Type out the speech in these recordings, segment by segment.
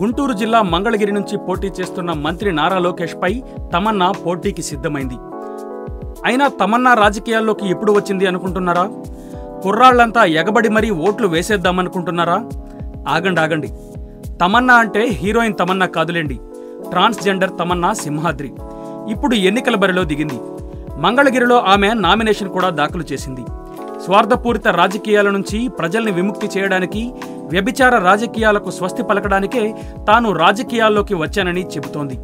గుంటూరు జిల్లా మంగళగిరి నుంచి పోటీ చేస్తున్న మంత్రి నారా లోకేష్ పై తమన్నా పోటీకి సిద్ధమైంది. అయినా తమన్నా రాజకీయాల్లోకి ఎప్పుడు వచ్చింది అనుకుంటున్నారా? కుర్రాళ్లంతా ఎగబడి మరీ ఓట్లు వేసేద్దామనుకుంటున్నారా? ఆగండి. తమన్నా అంటే హీరోయిన్ తమన్నా కాదులేండి, ట్రాన్స్జెండర్ తమన్నా సింహాద్రి. ఇప్పుడు ఎన్నికల బరిలో దిగింది. మంగళగిరిలో ఆమె నామినేషన్ కూడా దాఖలు చేసింది. స్వార్థపూరిత రాజకీయాల నుంచి ప్రజల్ని విముక్తి చేయడానికి, వ్యభిచార రాజకీయాలకు స్వస్తి పలకడానికే తాను రాజకీయాల్లోకి వచ్చానని చెబుతోంది.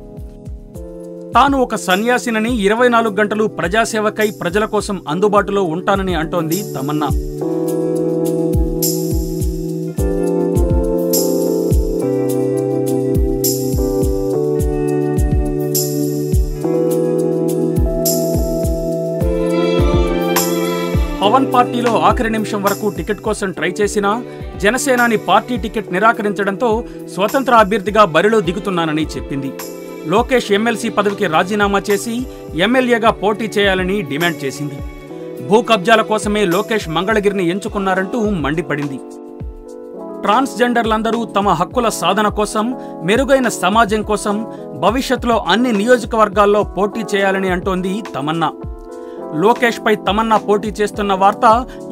తాను ఒక సన్యాసినని, 24 గంటలు ప్రజాసేవకై ప్రజల కోసం అందుబాటులో ఉంటానని అంటోంది తమన్నా. పవన్ పార్టీలో ఆఖరి నిమిషం వరకు టికెట్ కోసం ట్రై చేసినా జనసేనాని పార్టీ టికెట్ నిరాకరించడంతో స్వతంత్ర అభ్యర్థిగా బరిలో దిగుతున్నానని చెప్పింది. లోకేష్ ఎమ్మెల్సీ పదవికి రాజీనామా చేసి ఎమ్మెల్యేగా పోటీ చేయాలని డిమాండ్ చేసింది. భూ కబ్జాల కోసమే లోకేష్ మంగళగిరిని ఎంచుకున్నారంటూ మండిపడింది. ట్రాన్స్జెండర్లందరూ తమ హక్కుల సాధన కోసం, మెరుగైన సమాజం కోసం భవిష్యత్తులో అన్ని నియోజకవర్గాల్లో పోటీ చేయాలని అంటోంది తమన్నా. లోకేష్ పై తమన్నా పోటీ చేస్తున్న వార్త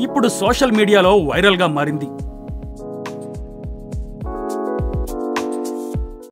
ఇప్పుడు సోషల్ మీడియాలో వైరల్గా మారింది.